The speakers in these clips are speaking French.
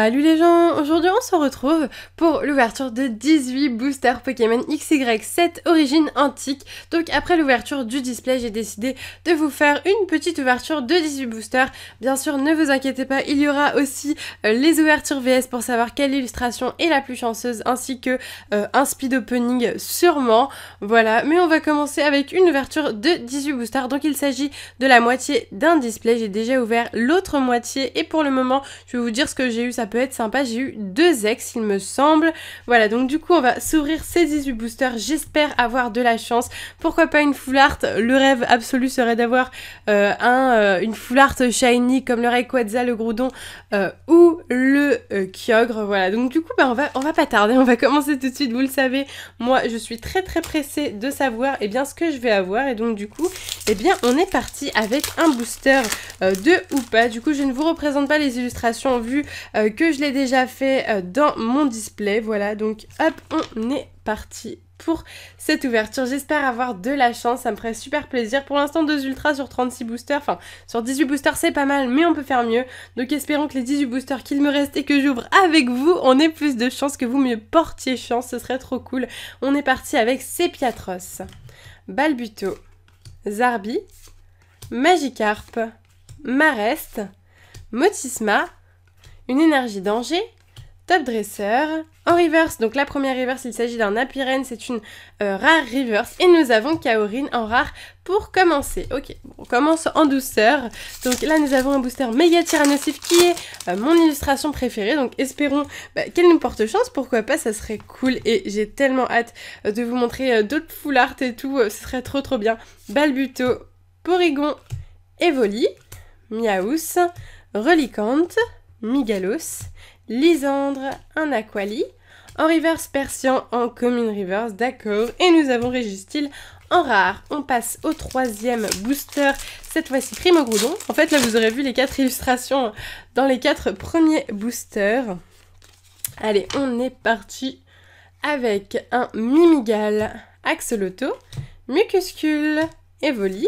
Salut les gens, aujourd'hui on se retrouve pour l'ouverture de 18 boosters Pokémon XY7 Origine Antique. Donc après l'ouverture du display, j'ai décidé de vous faire une petite ouverture de 18 boosters. Bien sûr, ne vous inquiétez pas, il y aura aussi les ouvertures VS pour savoir quelle illustration est la plus chanceuse, ainsi que un speed opening sûrement. Voilà, mais on va commencer avec une ouverture de 18 boosters. Donc il s'agit de la moitié d'un display, j'ai déjà ouvert l'autre moitié et pour le moment, je vais vous dire ce que j'ai eu, ça peut être sympa. J'ai eu 2 ex, il me semble. Voilà, donc du coup, on va s'ouvrir ces 18 boosters. J'espère avoir de la chance. Pourquoi pas une full art? Le rêve absolu serait d'avoir une full art shiny comme le Rayquaza, le Groudon ou le Kyogre. Voilà, donc du coup, on va pas tarder. On va commencer tout de suite. Vous le savez, moi, je suis très pressée de savoir ce que je vais avoir. Et donc du coup, on est parti avec un booster de ou pas. Du coup, je ne vous représente pas les illustrations vu que je l'ai déjà fait dans mon display. Voilà, donc hop, on est parti pour cette ouverture. J'espère avoir de la chance, ça me ferait super plaisir. Pour l'instant, 2 ultras sur 36 boosters, enfin sur 18 boosters c'est pas mal, mais on peut faire mieux. Donc espérons que les 18 boosters qu'il me reste et que j'ouvre avec vous, on ait plus de chance, que vous me portiez chance, ce serait trop cool. On est parti avec Sepiatros, Balbuto, Zarbi, Magikarp, Marest, Motisma, une énergie danger, Top Dresseur, en reverse, donc la première reverse, il s'agit d'un Apiren, c'est une rare reverse, et nous avons Kaorin en rare pour commencer. Ok, on commence en douceur. Donc là, nous avons un booster méga tyrannosif qui est mon illustration préférée, donc espérons qu'elle nous porte chance, pourquoi pas, ça serait cool, et j'ai tellement hâte de vous montrer d'autres full art et tout, ce serait trop bien. Balbuto, Porygon, Evoli, Miaous, Relicanth, Migalos, Lysandre, un Aquali, en reverse Persian, en commune reverse, d'accord, et nous avons Registeel en rare. On passe au 3e booster, cette fois-ci Primogroudon. En fait là vous aurez vu les 4 illustrations dans les 4 premiers boosters. Allez, on est parti avec un Mimigal, Axolotl, Mucuscule, Evoli,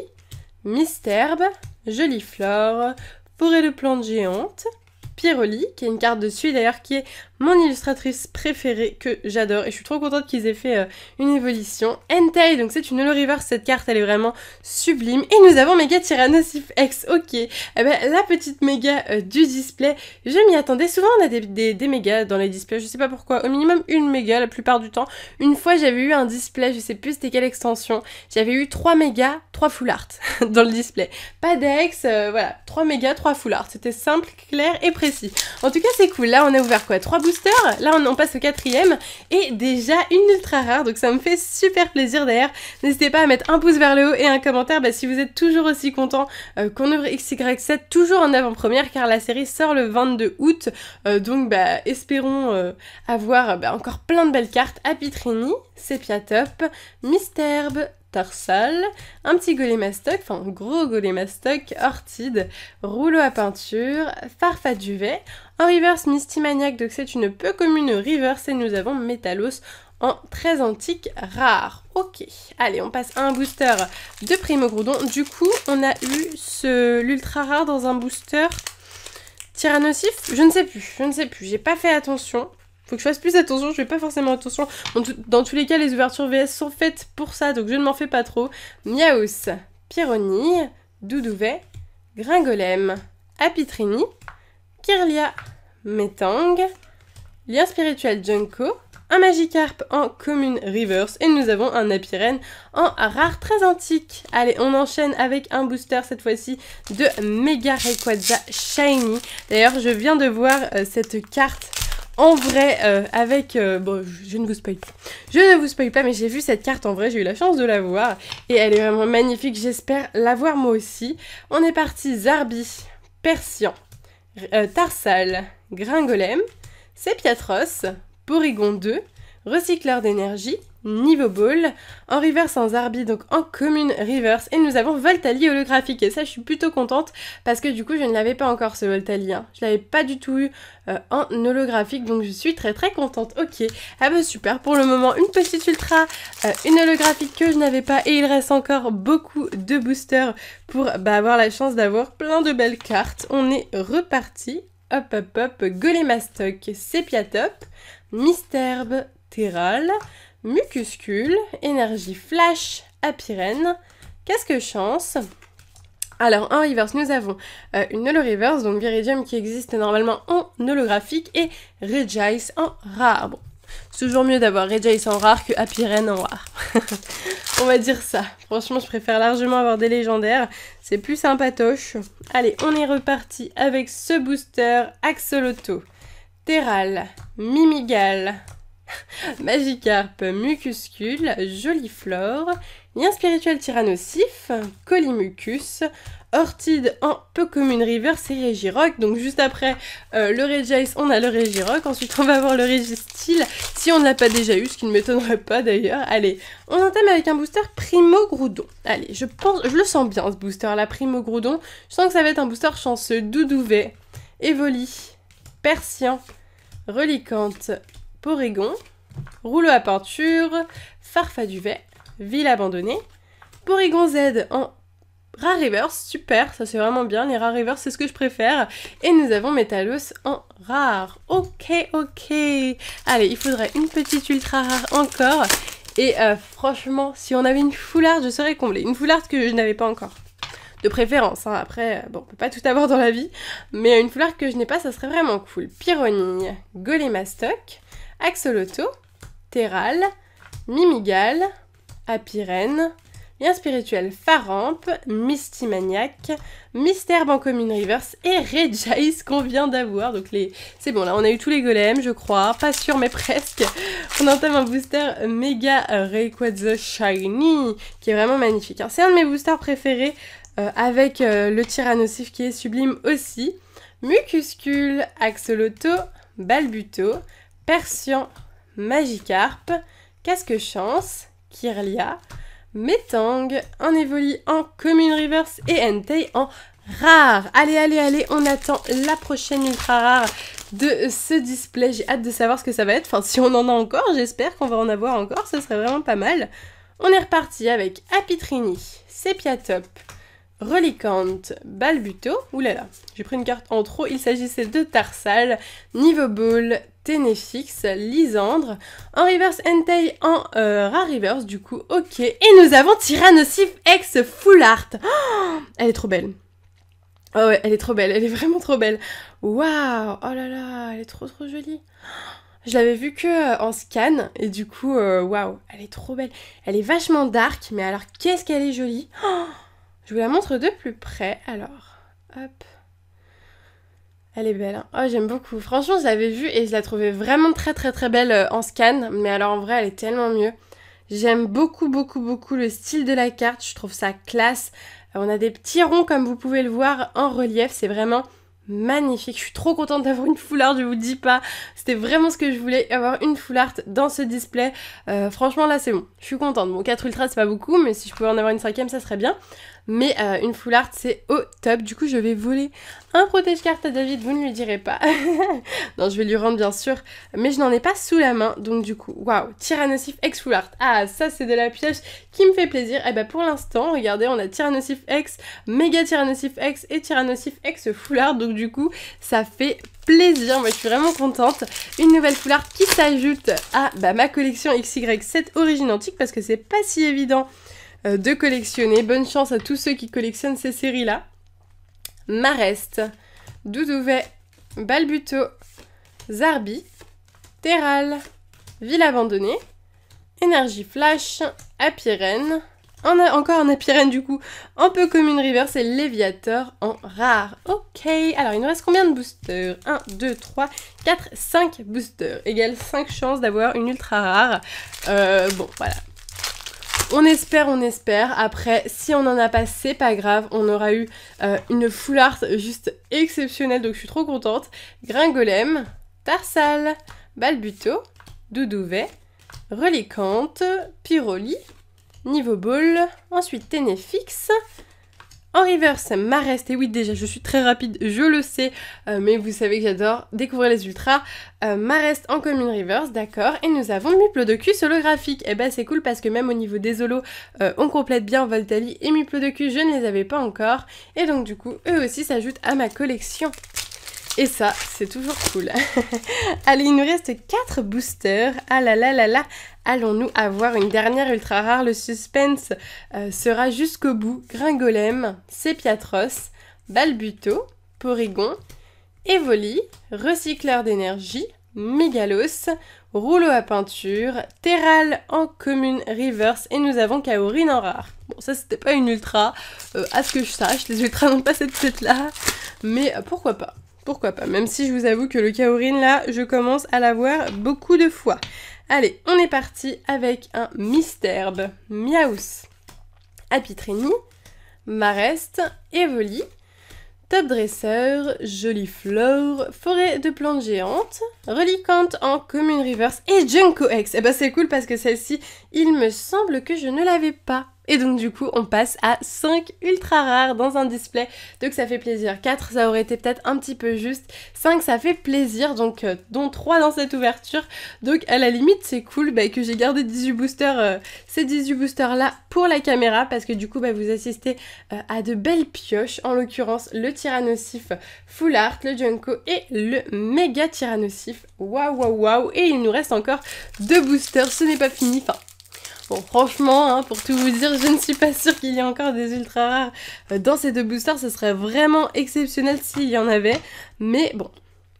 Misterbe, Joliflore, Forêt de plantes géantes, Pyroli, qui est une carte de suie d'ailleurs, qui est mon illustratrice préférée, que j'adore, et je suis trop contente qu'ils aient fait une évolution. Entei, donc c'est une holo reverse, cette carte elle est vraiment sublime, et nous avons Méga Tyrannosif X, ok, la petite méga du display, je m'y attendais. Souvent on a des mégas dans les displays, je sais pas pourquoi, au minimum une méga la plupart du temps. Une fois j'avais eu un display, je sais plus c'était quelle extension, j'avais eu 3 mégas, 3 full art dans le display, pas d'ex, voilà, 3 mégas, 3 full art, c'était simple, clair et précis. En tout cas c'est cool, là on a ouvert quoi, 3 boosters, là on passe au 4e et déjà une ultra rare, donc ça me fait super plaisir. D'ailleurs n'hésitez pas à mettre un pouce vers le haut et un commentaire si vous êtes toujours aussi content qu'on ouvre XY7 toujours en avant-première, car la série sort le 22 août, donc espérons avoir encore plein de belles cartes. Apitrini, Sepiatop, Misterbe, Tarsal, un petit Golémastoc, enfin gros Golémastoc, Ortide, rouleau à peinture, Farfaduvet, en reverse Misty-Maniac, donc c'est une peu commune reverse, et nous avons Métalos en très antique rare. Ok, allez, on passe à un booster de Primogroudon. Du coup, on a eu l'ultra rare dans un booster Tyrannosif, je ne sais plus, j'ai pas fait attention. Faut que je fasse plus attention, je fais pas forcément attention. Dans tous les cas, les ouvertures VS sont faites pour ça, donc je ne m'en fais pas trop. Miaous, Pyronille, Doudouvet, Gringolem, Apitrini, Kirlia, Metang, Lien spirituel Junko, un Magikarp en commune reverse, et nous avons un Apiren en rare très antique. Allez, on enchaîne avec un booster cette fois-ci de Mega Rayquaza Shiny. D'ailleurs, je viens de voir cette carte en vrai, bon, je ne vous spoil pas. Je ne vous spoil pas, mais j'ai vu cette carte en vrai, j'ai eu la chance de la voir. Et elle est vraiment magnifique, j'espère l'avoir moi aussi. On est parti Zarbi, Persian, Tarsal, Gringolem, Sepiatros, Porygon 2, Recycleur d'énergie, Niveau Ball, en reverse en Zarbi, donc en commune reverse, et nous avons Voltali holographique, et ça je suis plutôt contente, parce que du coup je ne l'avais pas encore ce Voltali, hein. Je l'avais pas du tout eu en holographique, donc je suis très contente. Ok, ah bah super, pour le moment une petite ultra, une holographique que je n'avais pas, et il reste encore beaucoup de boosters pour avoir la chance d'avoir plein de belles cartes. On est reparti. Golémastoc, Sépiatop, Misterbe, Terral, Mucuscule, Énergie Flash, Apirène, Casque Chance. Alors en reverse nous avons une holo reverse, donc Viridium qui existe normalement en holographique et Regice en rare. Bon, c'est toujours mieux d'avoir Regice en rare que Apirène en rare. On va dire ça. Franchement je préfère largement avoir des légendaires, c'est plus sympatoche. Allez, on est reparti avec ce booster Axolotl, Terral, Mimigal, Magikarp, Mucuscule, Joliflore, Lien spirituel Tyrannosif, Colimucus, Ortide en Pokémon Reverse et Regirock. Donc juste après le Regice, on a le Regirock. Ensuite on va avoir le Registeel, si on ne l'a pas déjà eu, ce qui ne m'étonnerait pas d'ailleurs. Allez, on entame avec un booster Primo Groudon. Allez, je le sens bien ce booster là, Primo Groudon. Je sens que ça va être un booster chanceux. Doudouvet, Evoli, Persian, Reliquante, Porygon, Rouleau à peinture, Farfaduvet, Ville abandonnée, Porygon Z en rare reverse, super, ça c'est vraiment bien, les rares reverse c'est ce que je préfère, et nous avons Métalos en rare, ok, allez, il faudrait une petite ultra rare encore, et franchement, si on avait une full art, je serais comblée, une full art que je n'avais pas encore, de préférence, hein. Après, bon, on peut pas tout avoir dans la vie, mais une full art que je n'ai pas, ça serait vraiment cool. Pyronigne, Golémastoc, Axolotl, Terral, Mimigal, Apirène, Lien spirituel Faramp, Mistimaniac, Misterbe en Commune Reverse et Regice qu'on vient d'avoir. Donc c'est bon, là on a eu tous les golems, je crois, pas sûr mais presque. On entame un booster Mega Rayquaza Shiny qui est vraiment magnifique, hein. C'est un de mes boosters préférés avec le Tyrannosif qui est sublime aussi. Mucuscule, Axolotl, Balbuto, Persian, Magikarp, Casque Chance, Kirlia, Metang, en Evoli en Commune Reverse et Entei en rare. Allez, on attend la prochaine ultra rare de ce display. J'ai hâte de savoir ce que ça va être. Enfin, si on en a encore, j'espère qu'on va en avoir encore. Ce serait vraiment pas mal. On est reparti avec Apitrini, Sépiatop, Reliquante, Balbuto. Oulala, j'ai pris une carte en trop. Il s'agissait de Tarsal, Nivoball, Ténéfix, Lysandre, en reverse Entei en rare reverse, du coup, ok. Et nous avons Tyrannosif X Full Art. Oh, elle est trop belle. Oh ouais, elle est trop belle, elle est vraiment trop belle. Waouh, oh là là, elle est trop jolie. Je l'avais vue que en scan, et du coup, waouh, elle est trop belle. Elle est vachement dark, mais alors qu'est-ce qu'elle est jolie. Oh, je vous la montre de plus près, alors, hop. Elle est belle, hein. Oh, j'aime beaucoup. Franchement, je l'avais vue et je la trouvais vraiment très belle en scan. Mais alors, en vrai, elle est tellement mieux. J'aime beaucoup le style de la carte. Je trouve ça classe. On a des petits ronds, comme vous pouvez le voir, en relief. C'est vraiment magnifique. Je suis trop contente d'avoir une full art, je vous dis pas. C'était vraiment ce que je voulais, avoir une full art dans ce display. Franchement, là, c'est bon. Je suis contente. Bon, 4 ultras, c'est pas beaucoup, mais si je pouvais en avoir une 5ème, ça serait bien. Mais une full art, c'est au top. Du coup, je vais voler un protège-carte à David, vous ne lui direz pas. Non, je vais lui rendre, bien sûr. Mais je n'en ai pas sous la main. Donc, du coup, waouh, Tyrannosif X full art. Ah, ça, c'est de la pioche qui me fait plaisir. Et bah, pour l'instant, regardez, on a Tyrannosif X, Méga Tyrannosif X et Tyrannosif X full art. Donc, du coup, ça fait plaisir. Moi, je suis vraiment contente. Une nouvelle full art qui s'ajoute à ma collection XY7 Origine Antique parce que c'est pas si évident de collectionner. Bonne chance à tous ceux qui collectionnent ces séries-là. Marest, Doudouvet, Balbuto, Zarbi, Terral, Ville abandonnée, Énergie Flash, Apirène, encore un Apirène du coup, un peu Commune Reverse et Léviator en rare. Ok, alors il nous reste combien de boosters? 1, 2, 3, 4, 5 boosters, égale 5 chances d'avoir une ultra rare. Bon, voilà. On espère. Après, si on n'en a pas, c'est pas grave. On aura eu une full art juste exceptionnelle, donc je suis trop contente. Gringolem, Tarsal, Balbuto, Doudouvet, Reliquante, Pyroli, Nivoball, ensuite Ténéfix. En reverse, Marest, et oui déjà je suis très rapide, je le sais, mais vous savez que j'adore découvrir les ultras. Marest en commune reverse, d'accord, et nous avons Muplodocus holographique. Et bah c'est cool parce que même au niveau des holos, on complète bien Voltali et Muplodocus, je ne les avais pas encore, et donc du coup, eux aussi s'ajoutent à ma collection. Et ça, c'est toujours cool. Allez, il nous reste 4 boosters. Ah là là là là. Allons-nous avoir une dernière ultra rare? Le suspense sera jusqu'au bout. Gringolem, Sépiatros, Balbuto, Porygon, Evoli, Recycleur d'énergie, Mégalos, Rouleau à peinture, Terral en commune reverse et nous avons Kaorin en rare. Bon, ça c'était pas une ultra, à ce que je sache, les ultras n'ont pas cette tête là, mais pourquoi pas? Pourquoi pas, même si je vous avoue que le Kaorin là, je commence à l'avoir beaucoup de fois. Allez, on est parti avec un Mistelb, Miaus, Apitrénie, Marest, Evoli, Top Dresseur, Jolifleur, Forêt de plantes géantes, Reliquante en commune reverse et Junko X. Et bah c'est cool parce que celle-ci, il me semble que je ne l'avais pas. Et donc du coup, on passe à 5 ultra rares dans un display. Donc ça fait plaisir. 4, ça aurait été peut-être un petit peu juste. 5, ça fait plaisir, donc dont 3 dans cette ouverture. Donc à la limite, c'est cool que j'ai gardé 18 boosters, ces 18 boosters-là pour la caméra. Parce que du coup, vous assistez à de belles pioches. En l'occurrence, le Tyrannosif Full Art, le Junko et le Méga Tyrannosif. Waouh, waouh, waouh. Et il nous reste encore 2 boosters. Ce n'est pas fini. Enfin, bon, franchement, pour tout vous dire, je ne suis pas sûre qu'il y ait encore des ultra rares dans ces 2 boosters. Ce serait vraiment exceptionnel s'il y en avait. Mais bon,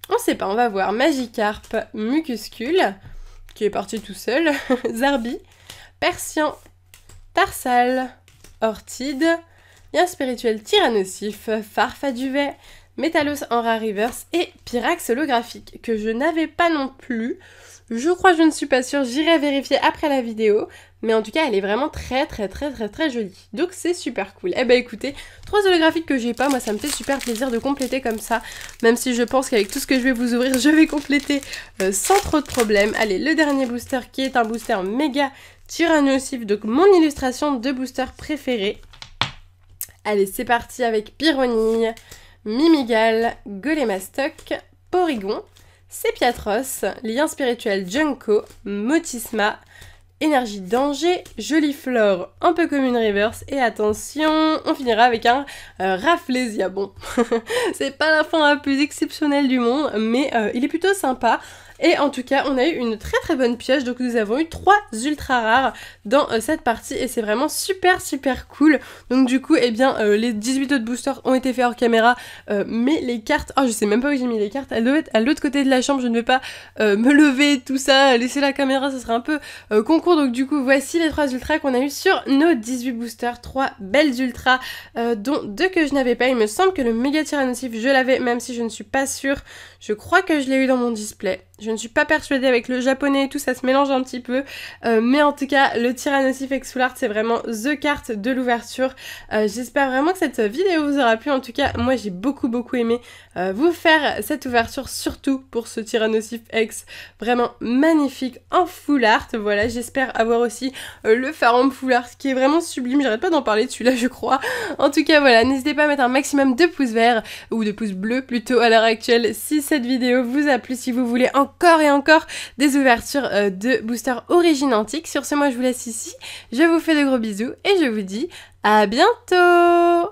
on sait pas, on va voir. Magikarp, Mucuscule, qui est parti tout seul. Zarbi, Persian, Tarsal, Ortide, Lien spirituel Tyrannosif, Farfaduvet, Métalos en rare reverse et Pyrax holographique, que je n'avais pas non plus. Je crois, je ne suis pas sûre, j'irai vérifier après la vidéo, mais en tout cas elle est vraiment très jolie, donc c'est super cool. Eh ben écoutez, 3 holographiques que j'ai pas, moi ça me fait super plaisir de compléter comme ça, même si je pense qu'avec tout ce que je vais vous ouvrir, je vais compléter sans trop de problèmes. Allez, le dernier booster qui est un booster méga Tyrannosif, donc mon illustration de booster préférée. Allez, c'est parti avec Pyronille, Mimigal, Golémastoc, Porygon, Sépiatros, Lien spirituel Junko, Motisma, Énergie danger, Jolifleur un peu comme une reverse et attention, on finira avec un Rafflesia. Bon, c'est pas la fin la plus exceptionnelle du monde, mais il est plutôt sympa. Et en tout cas, on a eu une très bonne pioche, donc nous avons eu 3 ultra rares dans cette partie et c'est vraiment super cool. Donc du coup, eh bien, les 18 autres boosters ont été faits hors caméra, mais les cartes, oh je sais même pas où j'ai mis les cartes, elles doivent être à l'autre côté de la chambre, je ne vais pas me lever, tout ça, laisser la caméra, ça serait un peu concours. Donc du coup, voici les 3 ultras qu'on a eu sur nos 18 boosters, 3 belles ultras, dont 2 que je n'avais pas. Il me semble que le méga Tyrannosif, je l'avais, même si je ne suis pas sûre. Je crois que je l'ai eu dans mon display. Je ne suis pas persuadée, avec le japonais et tout, ça se mélange un petit peu. Mais en tout cas, le Tyrannosif X Full Art, c'est vraiment the carte de l'ouverture. J'espère vraiment que cette vidéo vous aura plu. En tout cas, moi j'ai beaucoup aimé vous faire cette ouverture, surtout pour ce Tyrannosif X. Vraiment magnifique en Full Art. Voilà, j'espère avoir aussi le Farum Full Art qui est vraiment sublime. J'arrête pas d'en parler dessus là, je crois. En tout cas, voilà, n'hésitez pas à mettre un maximum de pouces verts, ou de pouces bleus plutôt à l'heure actuelle, si cette vidéo vous a plu, si vous voulez encore et encore des ouvertures de boosters origine antique. Sur ce, moi je vous laisse ici, je vous fais de gros bisous et je vous dis à bientôt.